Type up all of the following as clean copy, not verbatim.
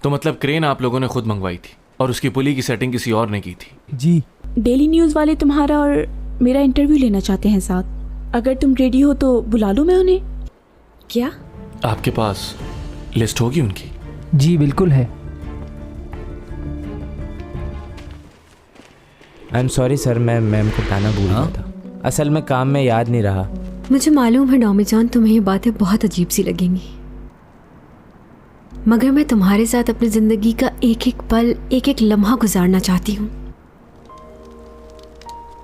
तो मतलब क्रेन आप लोगों ने खुद मंगवाई थी और उसकी पुली की सेटिंग किसी और ने की थी? जी। डेली न्यूज़ वाले तुम्हारा और मेरा इंटरव्यू लेना चाहते हैं साथ। अगर तुम रेडी हो तो बुला लूँ मैं उन्हें। क्या आपके पास लिस्ट होगी उनकी? जी बिल्कुल है। आई एम सॉरी सर, मैं मैम को बताना भूल गया था। असल में काम में याद नहीं रहा। मुझे मालूम है नौमी जान, तुम्हें ये बातें बहुत अजीब सी लगेंगी, मगर मैं तुम्हारे साथ अपनी जिंदगी का एक एक पल, एक एक लम्हा गुजारना चाहती हूँ।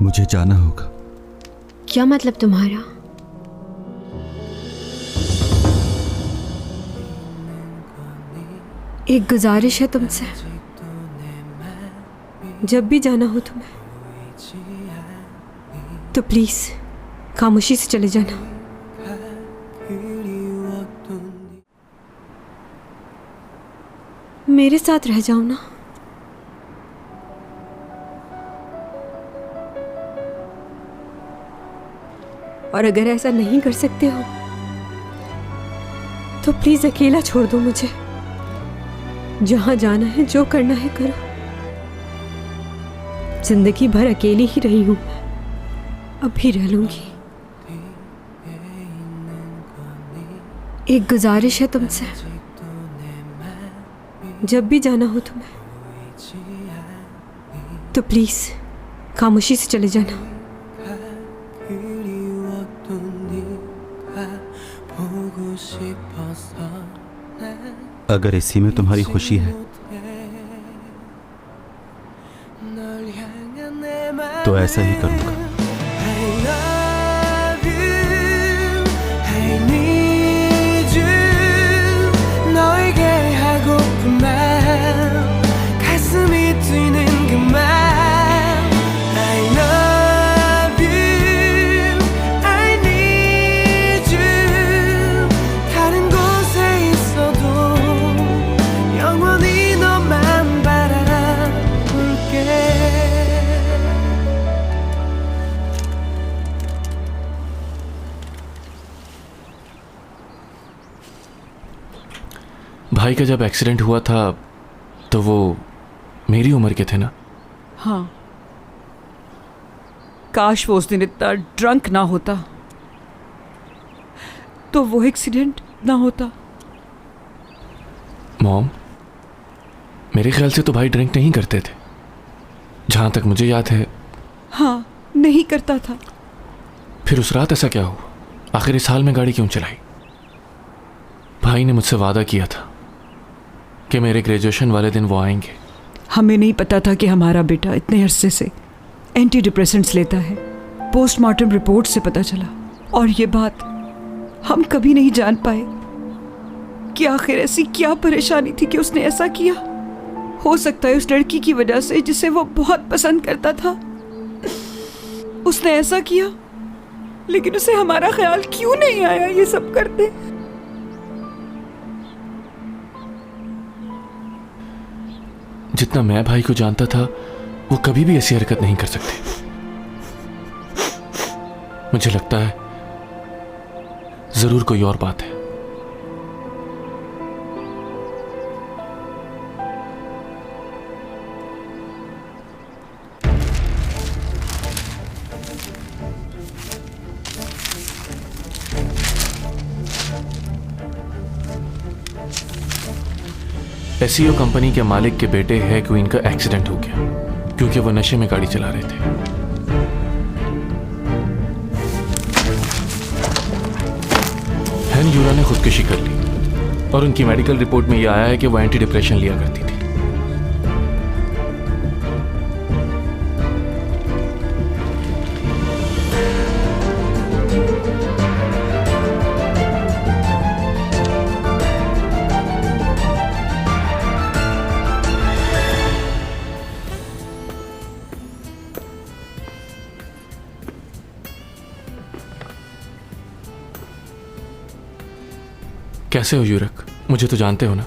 मुझे जाना होगा। क्या मतलब तुम्हारा? एक गुजारिश है तुमसे, जब भी जाना हो तुम्हें तो प्लीज खामोशी से चले जाना। मेरे साथ रह जाओ ना। और अगर ऐसा नहीं कर सकते हो तो प्लीज अकेला छोड़ दो मुझे। जहां जाना है, जो करना है करो। जिंदगी भर अकेली ही रही हूं, अब भी रह लूंगी। एक गुजारिश है तुमसे, जब भी जाना हो तुम्हें तो प्लीज खामोशी से चले जाना। अगर इसी में तुम्हारी खुशी है तो ऐसा ही करूंगा। भाई का जब एक्सीडेंट हुआ था तो वो मेरी उम्र के थे ना? हाँ, काश वो उस दिन इतना ड्रंक ना होता तो वो एक्सीडेंट ना होता। मॉम, मेरे ख्याल से तो भाई ड्रिंक नहीं करते थे, जहां तक मुझे याद है। हाँ, नहीं करता था। फिर उस रात ऐसा क्या हुआ? आखिर इस हाल में गाड़ी क्यों चलाई? भाई ने मुझसे वादा किया था कि मेरे ग्रेजुएशन वाले दिन वो आएंगे। हमें नहीं पता था कि हमारा बेटा इतने अरसे से एंटी डिप्रेसेंट्स लेता है। पोस्टमार्टम रिपोर्ट से पता चला, और ये बात हम कभी नहीं जान पाए कि आखिर ऐसी क्या परेशानी थी कि उसने ऐसा किया। हो सकता है उस लड़की की वजह से जिसे वो बहुत पसंद करता था उसने ऐसा किया, लेकिन उसे हमारा ख्याल क्यों नहीं आया ये सब करते। जितना मैं भाई को जानता था वो कभी भी ऐसी हरकत नहीं कर सकते। मुझे लगता है जरूर कोई और बात है। एसईओ कंपनी के मालिक के बेटे है क्वीन का एक्सीडेंट हो गया क्योंकि वो नशे में गाड़ी चला रहे थे। हेन यूरा ने खुदकुशी कर ली और उनकी मेडिकल रिपोर्ट में यह आया है कि वो एंटी डिप्रेशन लिया करती थी। कैसे हो यूरक? मुझे तो जानते हो ना?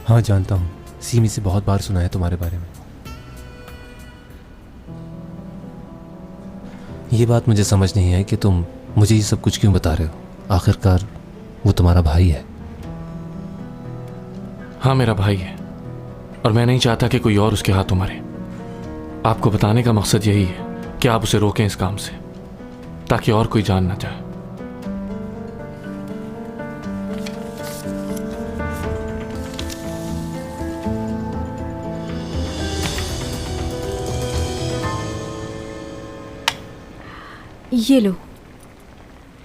हाँ जानता हूँ, सीमी से बहुत बार सुना है तुम्हारे बारे में। ये बात मुझे समझ नहीं है कि तुम मुझे ये सब कुछ क्यों बता रहे हो। आखिरकार वो तुम्हारा भाई है। हाँ, मेरा भाई है और मैं नहीं चाहता कि कोई और उसके हाथों मरे। आपको बताने का मकसद यही है कि आप उसे रोकें इस काम से, ताकि और कोई जान ना जाए। ये लो,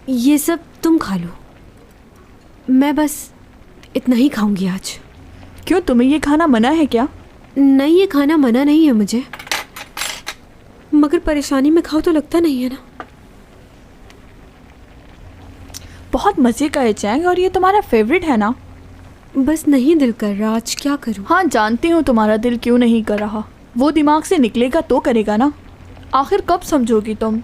ये सब तुम खा लो, मैं बस इतना ही खाऊंगी आज। क्यों, तुम्हें ये खाना मना है क्या? नहीं, ये खाना मना नहीं है मुझे, मगर परेशानी में खाओ तो लगता नहीं है ना। बहुत मज़े का है चैंग, और ये तुम्हारा फेवरेट है ना? बस नहीं दिल कर रहा, आज क्या करूं? हाँ, जानती हूँ तुम्हारा दिल क्यों नहीं कर रहा। वो दिमाग से निकलेगा तो करेगा ना। आखिर कब समझोगी तुम?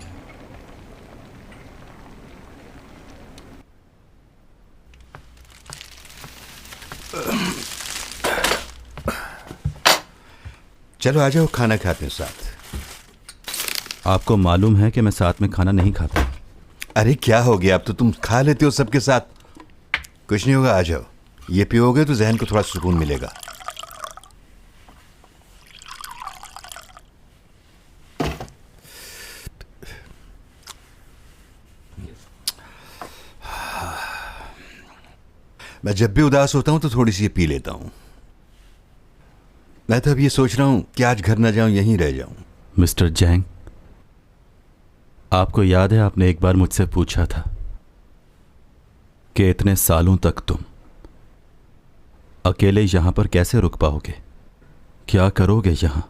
चलो आ जाओ, खाना खाते हैं साथ। आपको मालूम है कि मैं साथ में खाना नहीं खाता। अरे क्या हो गया, अब तो तुम खा लेते हो सबके साथ। कुछ नहीं होगा, आ जाओ। ये पियोगे तो जहन को थोड़ा सुकून मिलेगा। मैं जब भी उदास होता हूं तो थोड़ी सी ये पी लेता हूं। मैं तो अब ये सोच रहा हूं कि आज घर ना जाऊं, यहीं रह जाऊं। मिस्टर जैंग, आपको याद है आपने एक बार मुझसे पूछा था कि इतने सालों तक तुम अकेले यहां पर कैसे रुक पाओगे, क्या करोगे यहां?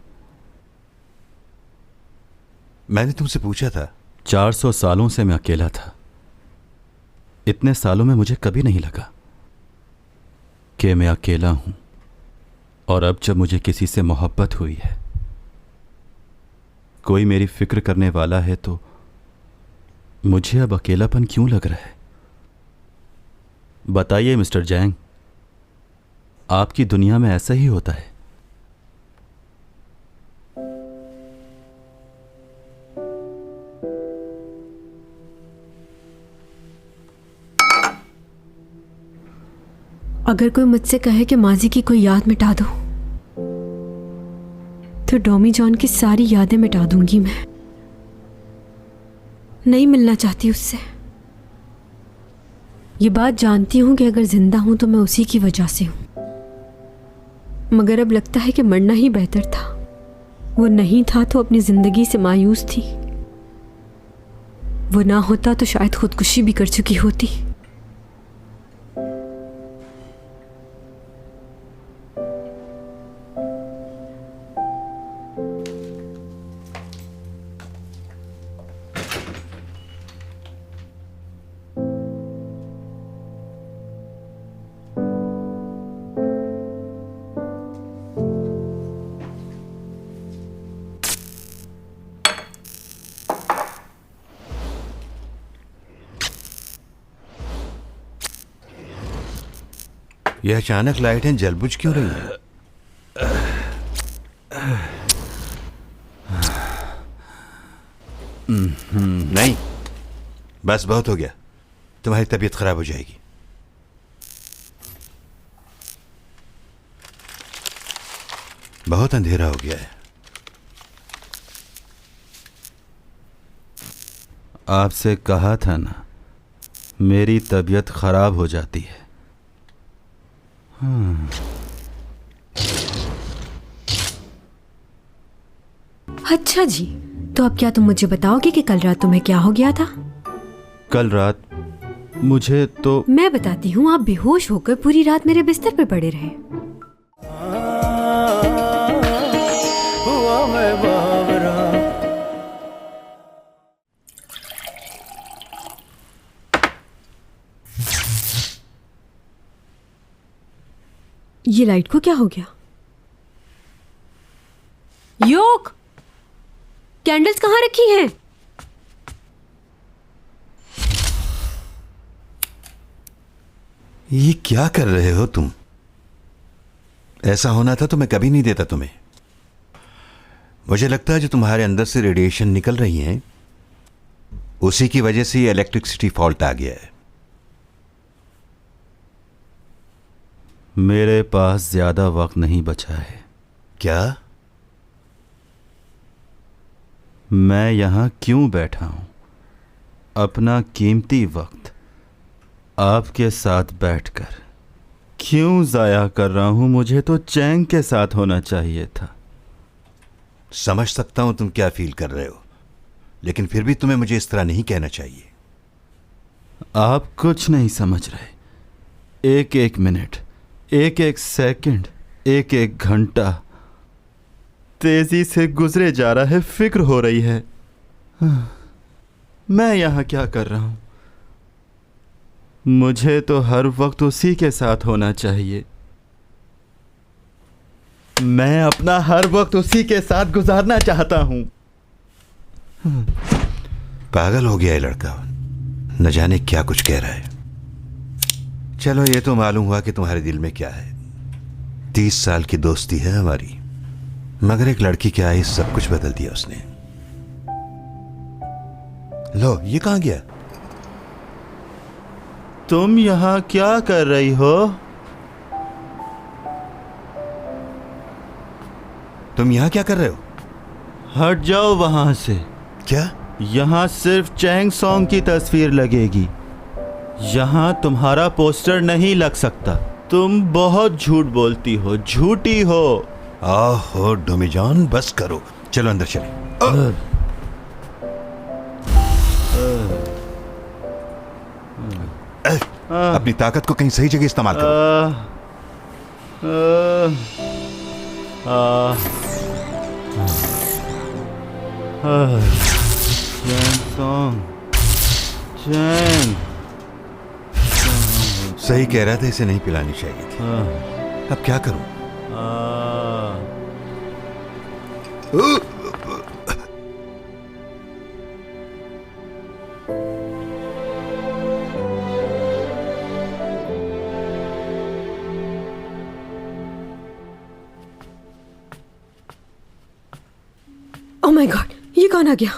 मैंने तुमसे पूछा था। 400 सालों से मैं अकेला था। इतने सालों में मुझे कभी नहीं लगा कि मैं अकेला हूं, और अब जब मुझे किसी से मोहब्बत हुई है, कोई मेरी फिक्र करने वाला है, तो मुझे अब अकेलापन क्यों लग रहा है? बताइए मिस्टर जैंग, आपकी दुनिया में ऐसा ही होता है? अगर कोई मुझसे कहे कि माजी की कोई याद मिटा दो, तो डॉमी जॉन की सारी यादें मिटा दूंगी। मैं नहीं मिलना चाहती उससे। ये बात जानती हूं कि अगर जिंदा हूं तो मैं उसी की वजह से हूं, मगर अब लगता है कि मरना ही बेहतर था। वो नहीं था तो अपनी जिंदगी से मायूस थी। वो ना होता तो शायद खुदकुशी भी कर चुकी होती। यह अचानक लाइटें जलबुझ क्यों रही हैं? नहीं, बस बहुत हो गया। तुम्हारी तबीयत खराब हो जाएगी। बहुत अंधेरा हो गया है। आपसे कहा था ना, मेरी तबीयत खराब हो जाती है। अच्छा जी, तो अब क्या तुम मुझे बताओगे कि कल रात तुम्हें क्या हो गया था? कल रात मुझे तो मैं बताती हूँ। आप बेहोश होकर पूरी रात मेरे बिस्तर पर पड़े रहे। ये लाइट को क्या हो गया? योक, कैंडल्स कहाँ रखी हैं? ये क्या कर रहे हो तुम? ऐसा होना था तो मैं कभी नहीं देता तुम्हें। मुझे लगता है जो तुम्हारे अंदर से रेडिएशन निकल रही हैं, उसी की वजह से ये इलेक्ट्रिसिटी फॉल्ट आ गया है। मेरे पास ज्यादा वक्त नहीं बचा है। क्या? मैं यहाँ क्यों बैठा हूँ? अपना कीमती वक्त आपके साथ बैठकर क्यों ज़ाया कर रहा हूँ? मुझे तो चैंग के साथ होना चाहिए था। समझ सकता हूं तुम क्या फील कर रहे हो, लेकिन फिर भी तुम्हें मुझे इस तरह नहीं कहना चाहिए। आप कुछ नहीं समझ रहे। एक एक मिनट, एक एक सेकंड, एक एक घंटा तेजी से गुजरे जा रहा है। फिक्र हो रही है मैं यहाँ क्या कर रहा हूँ। मुझे तो हर वक्त उसी के साथ होना चाहिए। मैं अपना हर वक्त उसी के साथ गुजारना चाहता हूँ। पागल हो गया है लड़का, न जाने क्या कुछ कह रहा है। चलो, ये तो मालूम हुआ कि तुम्हारे दिल में क्या है। 30 साल की दोस्ती है हमारी, मगर एक लड़की क्या आई, सब कुछ बदल दिया उसने। लो, ये कहां गया? तुम यहाँ क्या कर रही हो? तुम यहां क्या कर रहे हो? हट जाओ वहां से। क्या? यहाँ सिर्फ चैंग सॉन्ग की तस्वीर लगेगी। यहाँ तुम्हारा पोस्टर नहीं लग सकता। तुम बहुत झूठ बोलती हो, झूठी हो। आहो डोमीजान, बस करो, चलो अंदर चले। अपनी ताकत को कहीं सही जगह इस्तेमाल करो। चैंग सॉन्ग, चैंग। सही कह रहा था, इसे नहीं पिलानी चाहिए थी। अब क्या करूं? ओह माय गॉड, ये कौन आ गया?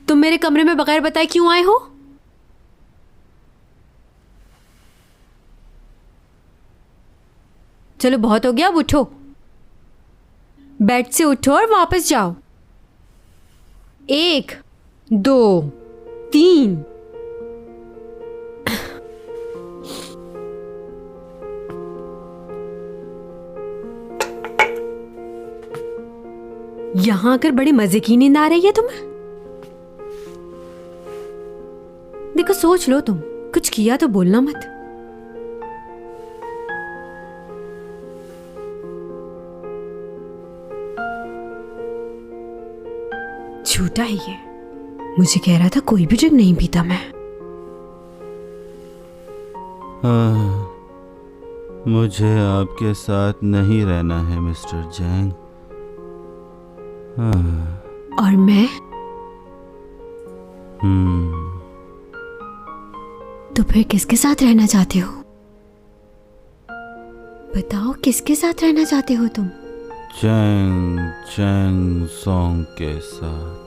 तुम मेरे कमरे में बगैर बताए क्यों आए हो? चलो बहुत हो गया, अब उठो। बेड से उठो और वापस जाओ। 1 2 3। यहां आकर बड़ी मजे की नींद आ रही है तुम्हें? देखो, सोच लो, तुम कुछ किया तो बोलना मत। झूठा है ये। मुझे कह रहा था कोई भी ड्रिंक नहीं पीता मैं। मुझे आपके साथ नहीं रहना है मिस्टर जैंग। और मैं? तो फिर किसके साथ रहना चाहते हो? बताओ, किसके साथ रहना चाहते हो तुम? चैंग चैंग सॉन्ग के साथ।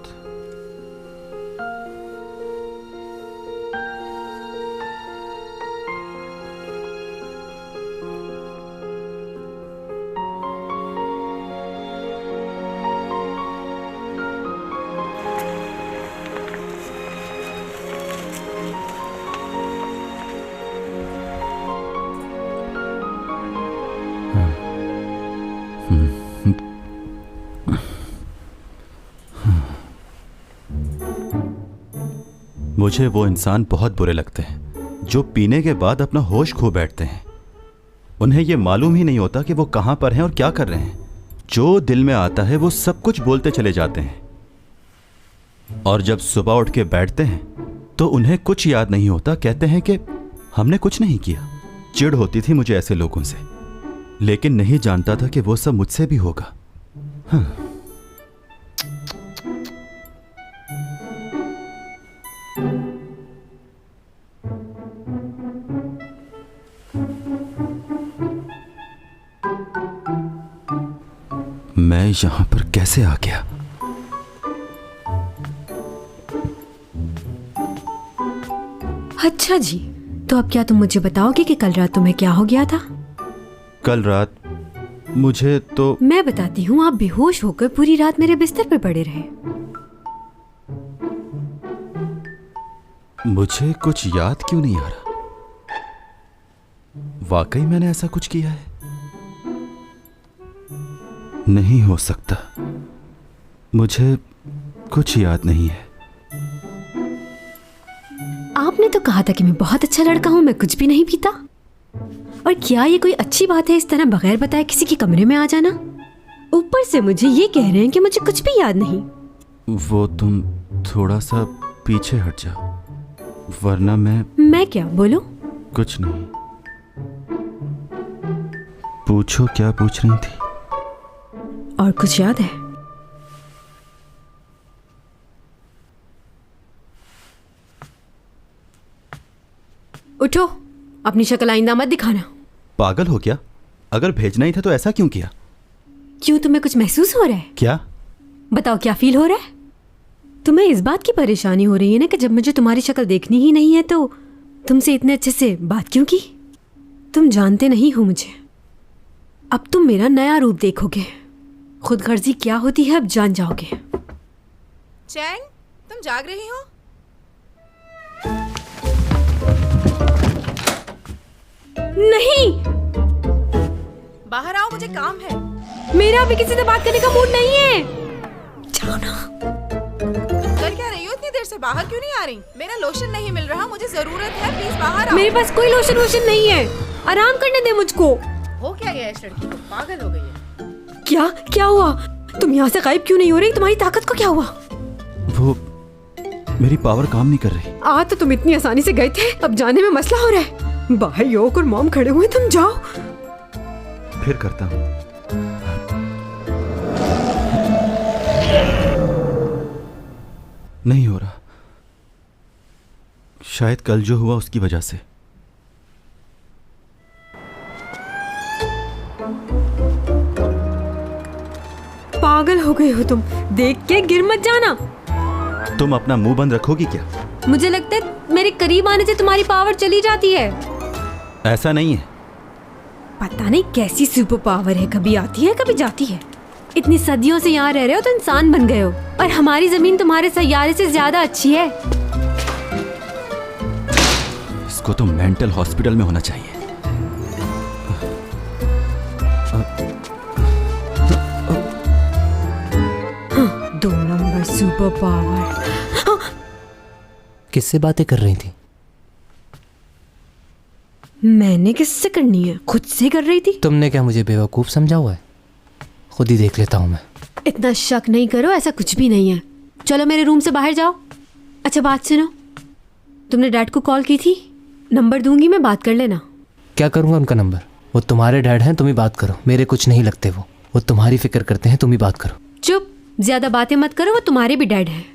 मुझे वो इंसान बहुत बुरे लगते हैं जो पीने के बाद अपना होश खो बैठते हैं। उन्हें ये मालूम ही नहीं होता कि वो कहाँ पर हैं और क्या कर रहे हैं। जो दिल में आता है वो सब कुछ बोलते चले जाते हैं, और जब सुबह उठ के बैठते हैं तो उन्हें कुछ याद नहीं होता। कहते हैं कि हमने कुछ नहीं किया। चिढ़ होती थी मुझे ऐसे लोगों से, लेकिन नहीं जानता था कि वो सब मुझसे भी होगा। मैं यहां पर कैसे आ गया? अच्छा जी, तो अब क्या तुम मुझे बताओगे कि कल रात तुम्हें क्या हो गया था? कल रात मुझे तो मैं बताती हूँ। आप बेहोश होकर पूरी रात मेरे बिस्तर पे पड़े रहे। मुझे कुछ याद क्यों नहीं आ रहा? वाकई मैंने ऐसा कुछ किया है? नहीं हो सकता, मुझे कुछ याद नहीं है। आपने तो कहा था कि मैं बहुत अच्छा लड़का हूँ, मैं कुछ भी नहीं पीता। और क्या ये कोई अच्छी बात है इस तरह बगैर बताए किसी के कमरे में आ जाना? ऊपर से मुझे ये कह रहे हैं कि मुझे कुछ भी याद नहीं। वो तुम थोड़ा सा पीछे हट जाओ, वरना मैं क्या बोलूं? कुछ नहीं। पूछो, क्या पूछ रही थी? और कुछ याद है? उठो, अपनी शक्ल आइंदा मत दिखाना। पागल हो क्या? अगर भेजना ही था तो ऐसा क्यों किया? क्यों, तुम्हें कुछ महसूस हो रहा है? क्या? बताओ, क्या फील हो रहा है? तुम्हें इस बात की परेशानी हो रही है ना कि जब मुझे तुम्हारी शक्ल देखनी ही नहीं है तो तुमसे इतने अच्छे से बात क्यों की? तुम जानते नहीं हो मुझे। अब तुम मेरा नया रूप देखोगे। खुदगर्जी क्या होती है अब जान जाओगे। चैंग, तुम जाग रही हो? नहीं, बाहर आओ, मुझे काम है। मेरा अभी किसी से बात करने का मूड नहीं है। जाओ ना। कर क्या रही हो इतनी देर से? बाहर क्यों नहीं आ रही? मेरा लोशन नहीं मिल रहा, मुझे जरूरत है, प्लीज बाहर आओ। मेरे पास कोई लोशन वोशन नहीं है। आराम करने दे मुझको। हो क्या गया इस लड़की को? पागल हो गई है। क्या हुआ? तुम यहाँ से गायब क्यों नहीं हो रही? तुम्हारी ताकत को क्या हुआ? वो मेरी पावर काम नहीं कर रही। आज तो तुम इतनी आसानी से गए थे, अब जाने में मसला हो रहा है। बाहर योक और मॉम खड़े हुए, तुम जाओ। फिर करता हूँ। नहीं हो रहा, शायद कल जो हुआ उसकी वजह से। पागल हो गए हो तुम। देख के गिर मत जाना। तुम अपना मुंह बंद रखोगी क्या? मुझे लगता है मेरे करीब आने से तुम्हारी पावर चली जाती है। ऐसा नहीं है। पता नहीं कैसी सुपर पावर है, कभी आती है कभी जाती है। इतनी सदियों से यहाँ रह रहे हो तो इंसान बन गए हो, और हमारी जमीन तुम्हारे सैयारे से ज्यादा अच्छी है। इसको तो मेंटल हॉस्पिटल में होना चाहिए। 2 नंबर सुपर पावर। किससे बातें कर रही थी? मैंने किससे करनी है? खुद से कर रही थी। तुमने क्या मुझे बेवकूफ समझा हुआ है? खुद ही देख लेता हूँ मैं। इतना शक नहीं करो, ऐसा कुछ भी नहीं है। चलो मेरे रूम से बाहर जाओ। अच्छा बात सुनो, तुमने डैड को कॉल की थी? नंबर दूंगी मैं, बात कर लेना। क्या करूँगा उनका नंबर? वो तुम्हारे डैड हैं, तुम ही बात करो। मेरे कुछ नहीं लगते वो तुम्हारी फिक्र करते हैं, तुम ही बात करो। चुप, ज्यादा बातें मत करो। वो तुम्हारे भी डैड हैं।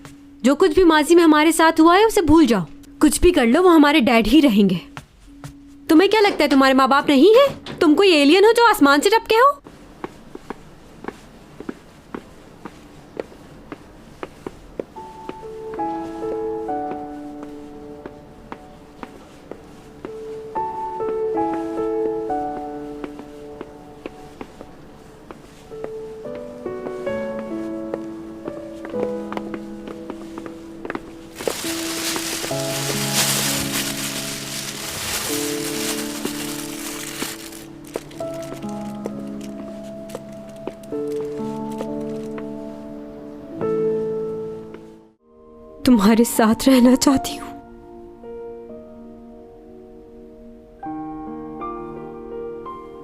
जो कुछ भी माजी में हमारे साथ हुआ है उसे भूल जाओ। कुछ भी कर लो, वो हमारे डैड ही रहेंगे। तुम्हें क्या लगता है तुम्हारे माँ बाप नहीं है? तुम कोई एलियन हो जो आसमान से टपके हो? तुम्हारे साथ रहना चाहती हूँ।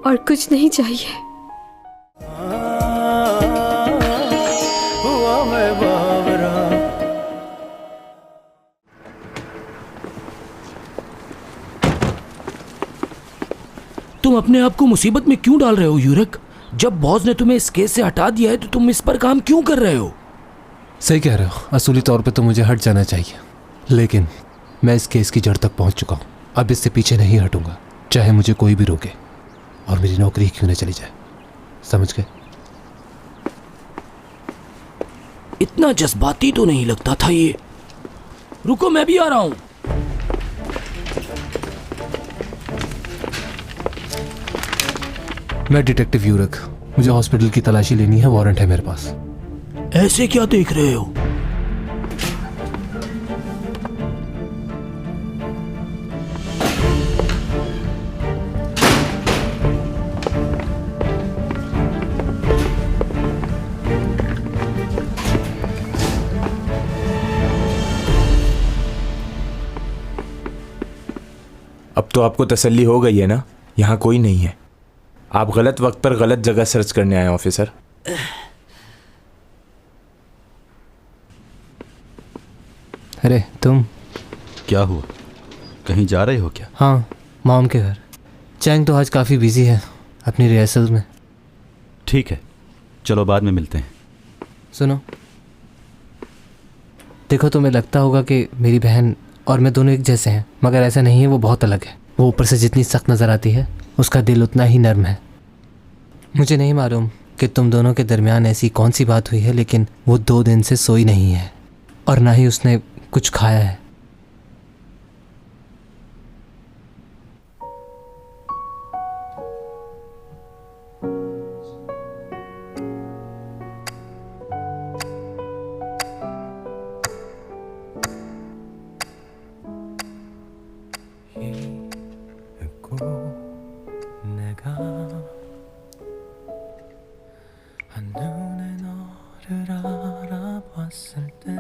और कुछ नहीं चाहिए। तुम अपने आप को मुसीबत में क्यों डाल रहे हो यूरक? जब बॉस ने तुम्हें इस केस से हटा दिया है तो तुम इस पर काम क्यों कर रहे हो? सही कह रहे हो, असूली तौर पे तो मुझे हट जाना चाहिए, लेकिन मैं इस केस की जड़ तक पहुंच चुका हूं। अब इससे पीछे नहीं हटूंगा, चाहे मुझे कोई भी रोके और मेरी नौकरी क्यों न चली जाए। समझ गए? इतना जज्बाती तो नहीं लगता था ये। रुको, मैं भी आ रहा हूं। मैं डिटेक्टिव यूरक, मुझे हॉस्पिटल की तलाशी लेनी है, वारंट है मेरे पास। ऐसे क्या देख रहे हो? अब तो आपको तसल्ली हो गई है ना, यहाँ कोई नहीं है। आप गलत वक्त पर गलत जगह सर्च करने आए ऑफिसर। अरे तुम क्या हुआ, कहीं जा रहे हो क्या? हाँ, मॉम के घर। चैंग तो आज काफ़ी बिजी है अपनी रिहर्सल में। ठीक है, चलो बाद में मिलते हैं। सुनो, देखो तुम्हें लगता होगा कि मेरी बहन और मैं दोनों एक जैसे हैं, मगर ऐसा नहीं है, वो बहुत अलग है। वो ऊपर से जितनी सख्त नज़र आती है, उसका दिल उतना ही नर्म है। मुझे नहीं मालूम कि तुम दोनों के दरमियान ऐसी कौन सी बात हुई है, लेकिन वो 2 दिन से सोई नहीं है और ना ही उसने कुछ खाया है।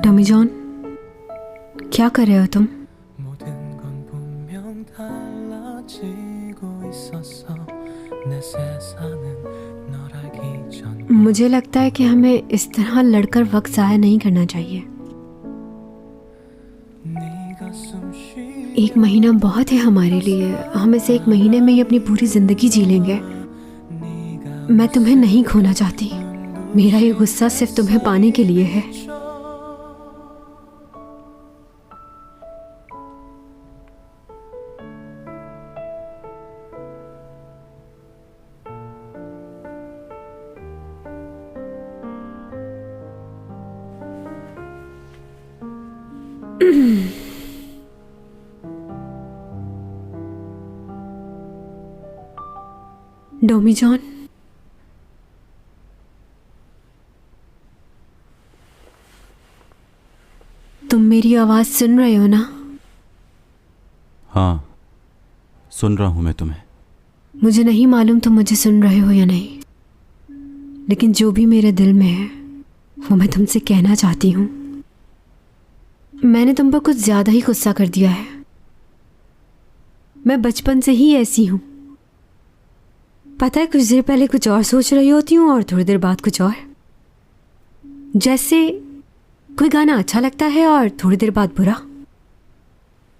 टॉमी जॉन, क्या कर रहे हो तुम? मुझे लगता है कि हमें इस तरह लड़कर वक्त ज़ाया नहीं करना चाहिए। 1 महीना बहुत है हमारे लिए। हम इसे 1 महीने में ही अपनी पूरी जिंदगी जी लेंगे। मैं तुम्हें नहीं खोना चाहती। मेरा ये गुस्सा सिर्फ तुम्हें पाने के लिए है। डोमी जॉन, तुम मेरी आवाज सुन रहे हो ना? हाँ, सुन रहा हूं मैं तुम्हें। मुझे नहीं मालूम तुम मुझे सुन रहे हो या नहीं, लेकिन जो भी मेरे दिल में है वो मैं तुमसे कहना चाहती हूँ। मैंने तुम पर कुछ ज्यादा ही गुस्सा कर दिया है। मैं बचपन से ही ऐसी हूँ। पता है, कुछ देर पहले कुछ और सोच रही होती हूँ और थोड़ी देर बाद कुछ और। जैसे कोई गाना अच्छा लगता है और थोड़ी देर बाद बुरा।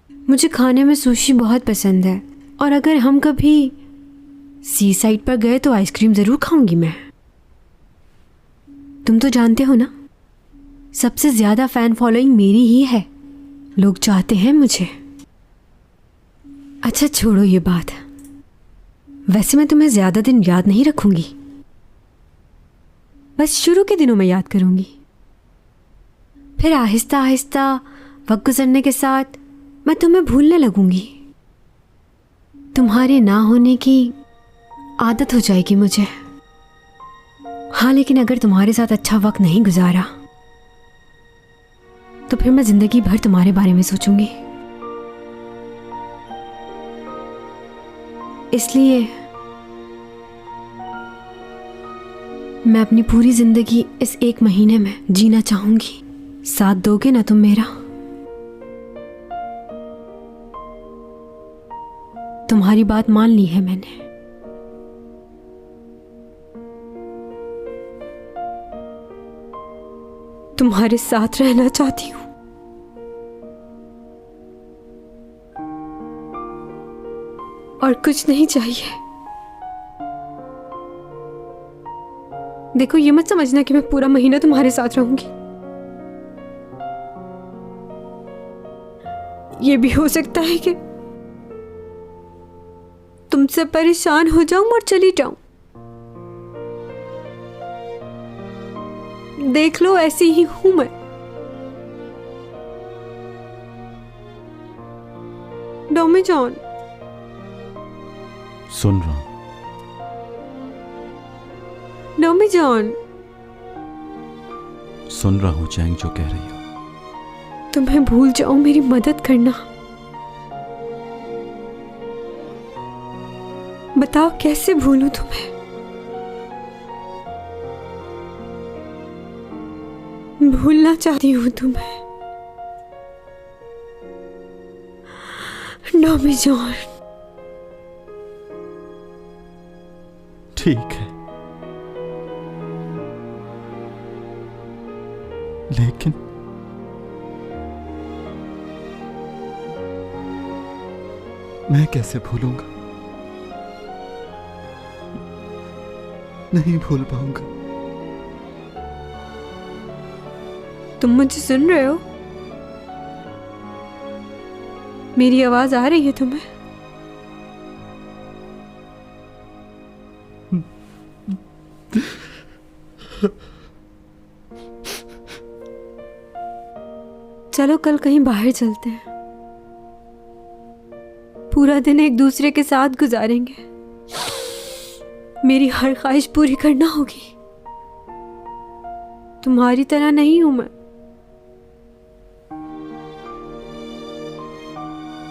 मुझे खाने में सुशी बहुत पसंद है और अगर हम कभी सी साइड पर गए तो आइसक्रीम ज़रूर खाऊंगी मैं। तुम तो जानते हो ना, सबसे ज़्यादा फ़ैन फॉलोइंग मेरी ही है। लोग चाहते हैं मुझे। अच्छा छोड़ो ये बात। वैसे मैं तुम्हें ज़्यादा दिन याद नहीं रखूंगी, बस शुरू के दिनों में याद करूंगी। फिर आहिस्ता आहिस्ता वक्त गुजरने के साथ मैं तुम्हें भूलने लगूंगी। तुम्हारे ना होने की आदत हो जाएगी मुझे। हाँ, लेकिन अगर तुम्हारे साथ अच्छा वक्त नहीं गुजारा तो फिर मैं जिंदगी भर तुम्हारे बारे में सोचूंगी। इसलिए मैं अपनी पूरी जिंदगी इस 1 महीने में जीना चाहूंगी। साथ दोगे ना तुम मेरा? तुम्हारी बात मान ली है मैंने। तुम्हारे साथ रहना चाहती हूँ। और कुछ नहीं चाहिए। देखो, ये मत समझना कि मैं पूरा महीना तुम्हारे साथ रहूंगी। ये भी हो सकता है कि तुमसे परेशान हो जाऊं और चली जाऊं। देख लो, ऐसी ही हूं मैं। डोमी जॉन, सुन रहा हूं। डॉमी जॉन, सुन रहा हूं चैंग जो कह रही हो। तुम्हें भूल जाओ, मेरी मदद करना। बताओ कैसे भूलूं तुम्हें? भूलना चाहती हूँ तुम्हें डॉमी जॉन। ठीक है, लेकिन मैं कैसे भूलूंगा? नहीं भूल पाऊंगा। तुम मुझे सुन रहे हो? मेरी आवाज आ रही है तुम्हें? चलो कल कहीं बाहर चलते हैं, पूरा दिन एक दूसरे के साथ गुजारेंगे। मेरी हर ख्वाहिश पूरी करना होगी। तुम्हारी तरह नहीं हूं मैं।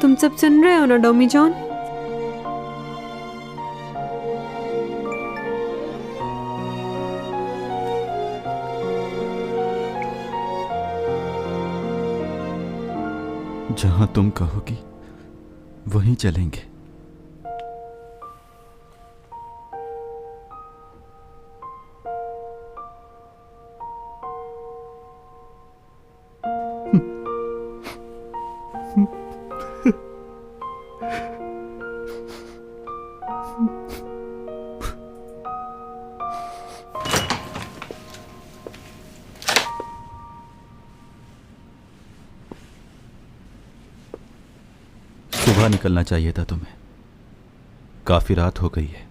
तुम सब सुन रहे हो ना डॉमी जॉन? जहां तुम कहोगी वहीं चलेंगे। सुबह निकलना चाहिए था तुम्हें, काफी रात हो गई है।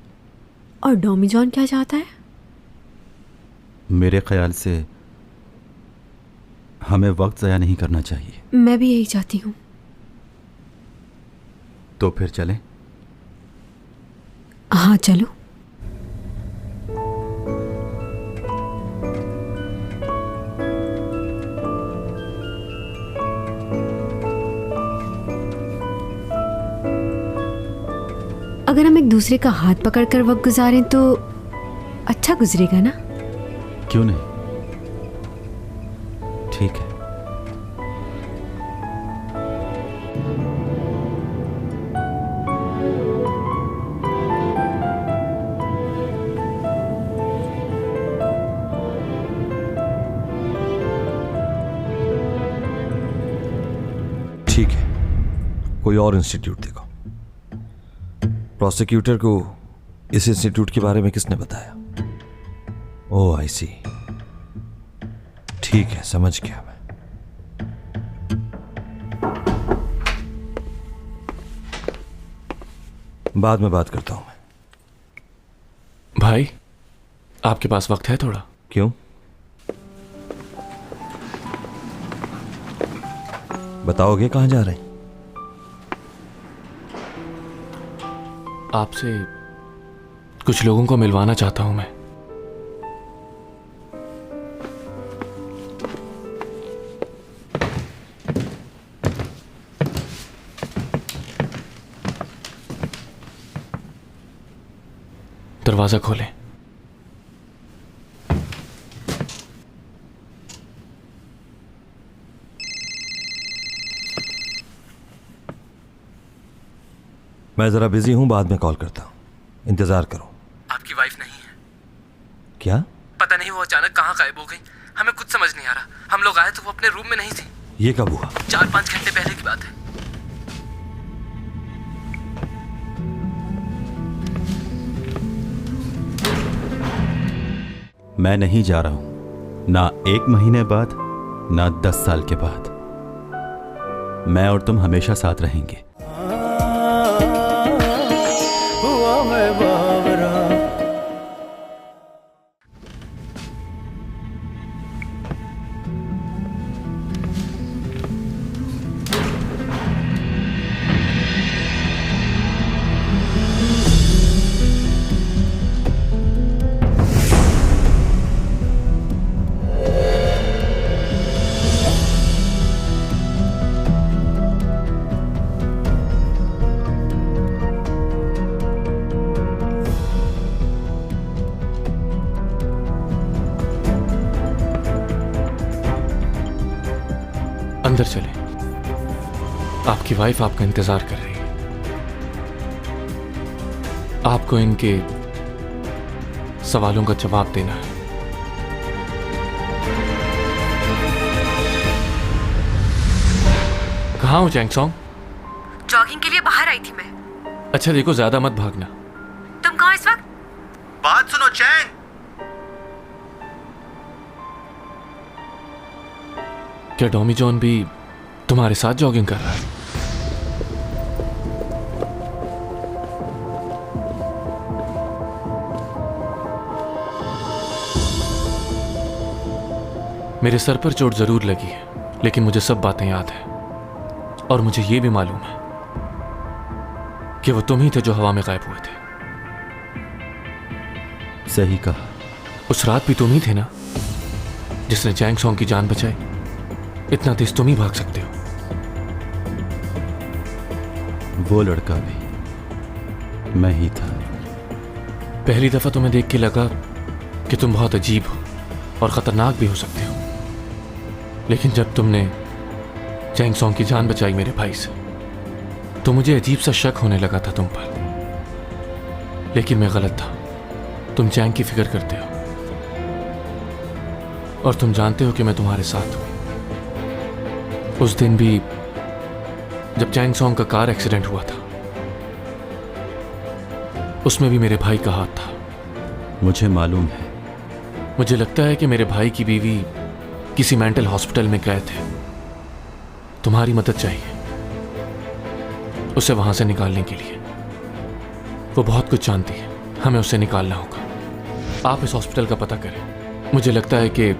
और डॉमी जॉन क्या चाहता है? मेरे ख्याल से हमें वक्त ज़ाया नहीं करना चाहिए। मैं भी यही चाहती हूँ। तो फिर चलें? हाँ चलो। अगर हम एक दूसरे का हाथ पकड़कर वक्त गुजारें तो अच्छा गुजरेगा ना? क्यों नहीं, ठीक है। ठीक है, कोई और इंस्टीट्यूट देखो। प्रोसिक्यूटर को इस इंस्टीट्यूट के बारे में किसने बताया? ओह आई सी, ठीक है, समझ गया मैं। बाद में बात करता हूं मैं। भाई, आपके पास वक्त है थोड़ा? क्यों? बताओगे कहां जा रहे हैं? आपसे कुछ लोगों को मिलवाना चाहता हूं मैं। दरवाजा खोलें। मैं जरा बिजी हूं, बाद में कॉल करता हूं, इंतजार करो। आपकी वाइफ नहीं है? क्या? पता नहीं वो अचानक कहाँ गायब हो गई, हमें कुछ समझ नहीं आ रहा। हम लोग आए तो वो अपने रूम में नहीं थी। ये कब हुआ? 4-5 घंटे पहले की बात है। मैं नहीं जा रहा हूं, ना 1 महीने बाद, ना 10 साल के बाद। मैं और तुम हमेशा साथ रहेंगे। अंदर चले, आपकी वाइफ आपका इंतजार कर रही है। आपको इनके सवालों का जवाब देना है। कहाँ हो चैंगसोंग? जॉगिंग के लिए बाहर आई थी मैं। अच्छा देखो, ज्यादा मत भागना। तुम कहाँ इस वक्त? बात सुनो चैंग। क्या डॉमी जॉन भी तुम्हारे साथ जॉगिंग कर रहा है? मेरे सर पर चोट जरूर लगी है, लेकिन मुझे सब बातें याद है। और मुझे यह भी मालूम है कि वो तुम ही थे जो हवा में गायब हुए थे। सही कहा। उस रात भी तुम ही थे ना जिसने चैंगसोंग की जान बचाई। इतना तेज तुम ही भाग सकते हो। वो लड़का भी मैं ही था। पहली दफा तुम्हें देख के लगा कि तुम बहुत अजीब हो और खतरनाक भी हो सकते हो, लेकिन जब तुमने चैंगसोंग की जान बचाई मेरे भाई से, तो मुझे अजीब सा शक होने लगा था तुम पर। लेकिन मैं गलत था। तुम चैंग की फिक्र करते हो और तुम जानते हो कि मैं तुम्हारे साथ हूं। उस दिन भी जब चैंगसोंग का कार एक्सीडेंट हुआ था, उसमें भी मेरे भाई का हाथ था। मुझे मालूम है। मुझे लगता है कि मेरे भाई की बीवी किसी मेंटल हॉस्पिटल में गए थे। तुम्हारी मदद चाहिए उसे वहां से निकालने के लिए। वो बहुत कुछ जानती है, हमें उसे निकालना होगा। आप इस हॉस्पिटल का पता करें। मुझे लगता है कि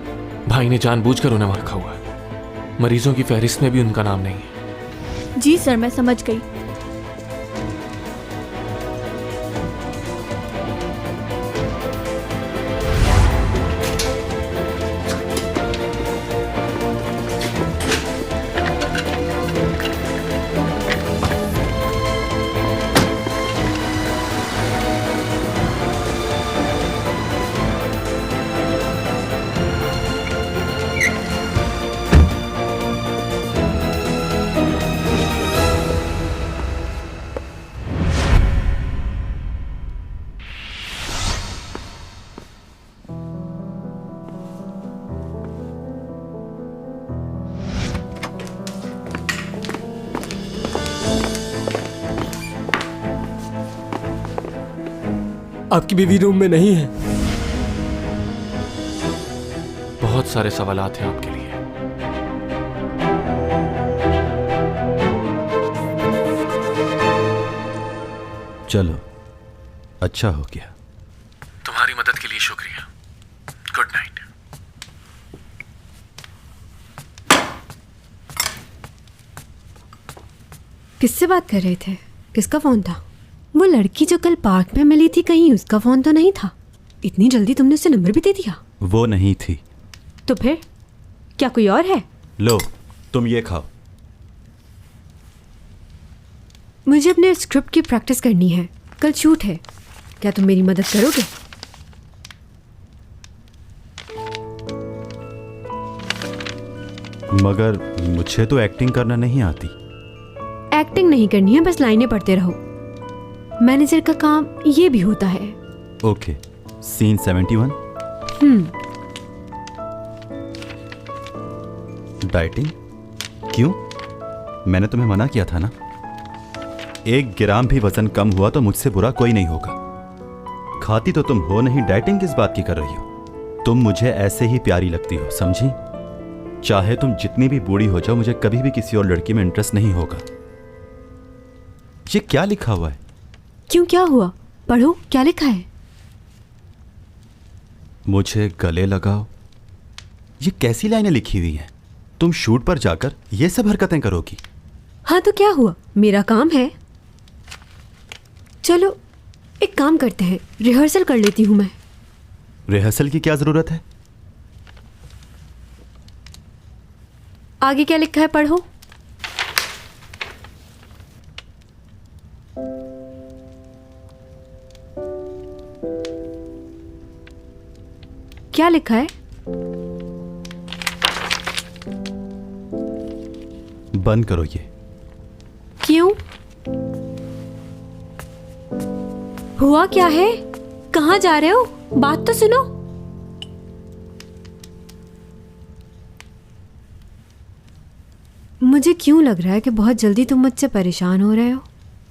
भाई ने जानबूझकर उन्हें वहां रखा हुआ है। मरीजों की फहरिस्त में भी उनका नाम नहीं है। जी सर, मैं समझ गई। आपकी बीवी रूम में नहीं है। बहुत सारे सवालात हैं आपके लिए। चलो, अच्छा हो गया। तुम्हारी मदद के लिए शुक्रिया। Good night. किससे बात कर रहे थे? किसका फोन था? वो लड़की जो कल पार्क में मिली थी, कहीं उसका फोन तो नहीं था? इतनी जल्दी तुमने उसे नंबर भी दे दिया? वो नहीं थी। तो फिर क्या कोई और है? लो, तुम ये खाओ। मुझे अपने स्क्रिप्ट की प्रैक्टिस करनी है, कल शूट है। क्या तुम मेरी मदद करोगे? मगर मुझे तो एक्टिंग करना नहीं आती। एक्टिंग नहीं करनी है, बस लाइनें पढ़ते रहो। मैनेजर का काम ये भी होता है। Okay, scene 71। डाइटिंग? क्यों? मैंने तुम्हें मना किया था ना। 1 ग्राम भी वजन कम हुआ तो मुझसे बुरा कोई नहीं होगा। खाती तो तुम हो नहीं, डाइटिंग किस बात की कर रही हो? तुम मुझे ऐसे ही प्यारी लगती हो, समझी? चाहे तुम जितनी भी बूढ़ी हो जाओ, मुझे कभी भी किसी और लड़की में इंटरेस्ट नहीं होगा। ये क्या लिखा हुआ है? क्यों, क्या हुआ? पढ़ो, क्या लिखा है? मुझे गले लगाओ। ये कैसी लाइनें लिखी हुई हैं? तुम शूट पर जाकर ये सब हरकतें करोगी? हाँ तो क्या हुआ, मेरा काम है। चलो एक काम करते हैं, रिहर्सल कर लेती हूँ मैं। रिहर्सल की क्या जरूरत है? आगे क्या लिखा है पढ़ो। क्या लिखा है? बंद करो ये। क्यों? हुआ क्या है? कहाँ जा रहे हो? बात तो सुनो। मुझे क्यों लग रहा है कि बहुत जल्दी तुम मुझसे परेशान हो रहे हो।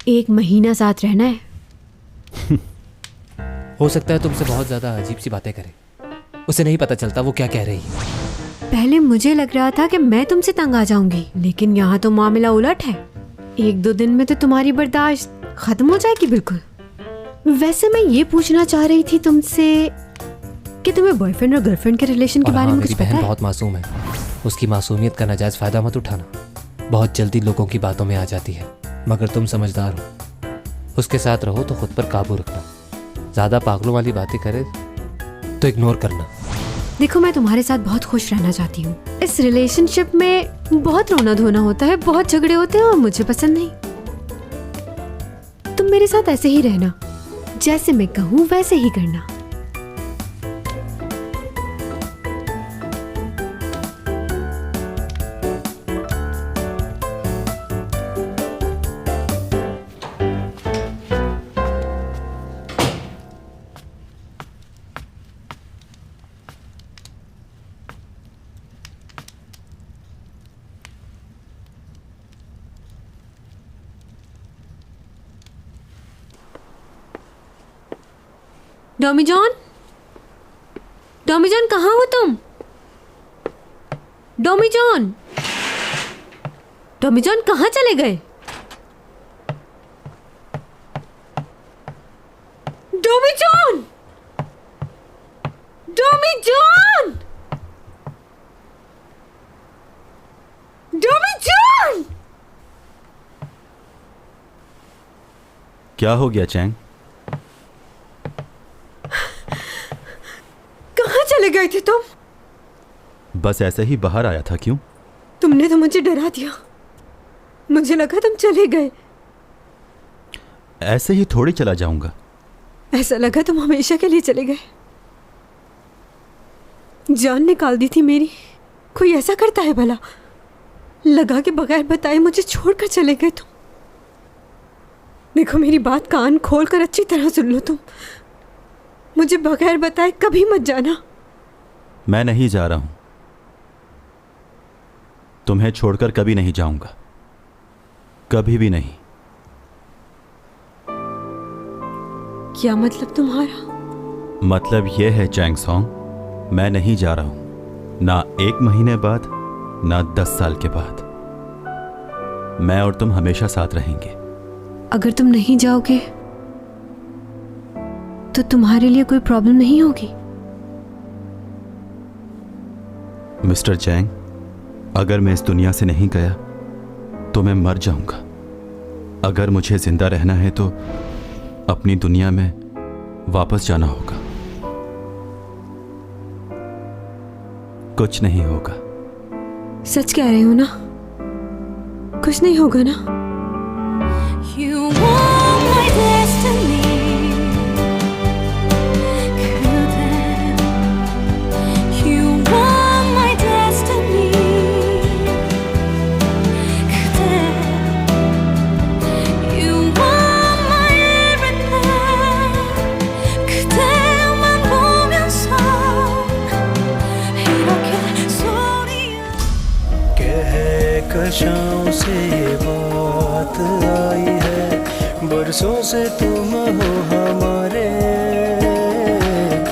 1 महीना साथ रहना है। हो सकता है तुमसे बहुत ज्यादा अजीब सी बातें करे, उसे नहीं पता चलता वो क्या कह रही है। पहले मुझे लग रहा था कि मैं तुमसे तंग आ जाऊंगी, लेकिन यहाँ तो मामला उलट है। 1-2 दिन में तो तुम्हारी बर्दाश्त खत्म हो जाएगी बिल्कुल। वैसे मैं ये पूछना चाह रही थी तुमसे कि तुम्हें बॉयफ्रेंड और गर्लफ्रेंड के रिलेशन के बारे में कुछ मेरी पता बहन है? बहुत मासूम है, उसकी मासूमियत का नाजायज फायदा मत उठाना। बहुत जल्दी लोगों की बातों में आ जाती है, मगर तुम समझदार हो, उसके साथ रहो तो खुद पर काबू रखना। ज्यादा पागलों वाली बातें करे तो इग्नोर करना। देखो, मैं तुम्हारे साथ बहुत खुश रहना चाहती हूँ। इस रिलेशनशिप में बहुत रोना धोना होता है, बहुत झगड़े होते हैं और मुझे पसंद नहीं। तुम मेरे साथ ऐसे ही रहना, जैसे मैं कहूँ वैसे ही करना। डॉमी जॉन, डॉमी जॉन, कहाँ हो तुम? डॉमी जॉन, डॉमी जॉन कहाँ चले गए? डॉमी जॉन, डॉमी जॉन, डॉमी जॉन! क्या हो गया चैंग? चले गए थे तुम? बस ऐसे ही बाहर आया था। क्यों? तुमने तो मुझे डरा दिया, मुझे लगा तुम चले गए। ऐसे ही थोड़ी चला जाऊंगा। ऐसा लगा तुम हमेशा के लिए चले गए। जान निकाल दी थी मेरी। कोई ऐसा करता है भला? लगा कि बगैर बताए मुझे छोड़कर चले गए तुम। देखो, मेरी बात कान खोलकर अच्छी तरह सुन लो तुम। मुझे बगैर बताए कभी मत जाना। मैं नहीं जा रहा हूं, तुम्हें छोड़कर कभी नहीं जाऊंगा, कभी भी नहीं। क्या मतलब तुम्हारा? मतलब यह है चैंग सॉन्ग, मैं नहीं जा रहा हूं, ना 1 महीने बाद, ना 10 साल के बाद। मैं और तुम हमेशा साथ रहेंगे। अगर तुम नहीं जाओगे तो तुम्हारे लिए कोई प्रॉब्लम नहीं होगी? मिस्टर चैंग, अगर मैं इस दुनिया से नहीं गया तो मैं मर जाऊंगा। अगर मुझे जिंदा रहना है तो अपनी दुनिया में वापस जाना होगा। कुछ नहीं होगा। सच कह रहे हो ना? कुछ नहीं होगा ना? You are my destiny. कशाओं से बात आई है, बरसों से तुम हो हमारे।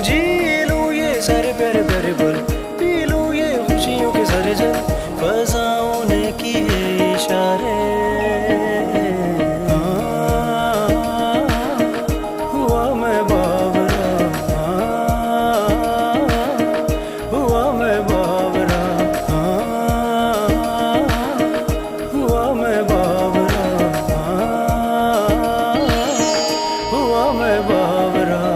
जी लूं ये सारे प्यारे प्यारे पल, पी लूं ये खुशियों के सारे जल, फज़ाओं ने किए इशारे। हुआ मैं बावरा, हुआ मैं बावरा, हुआ मैं बावरा, हुआ मैं बावरा।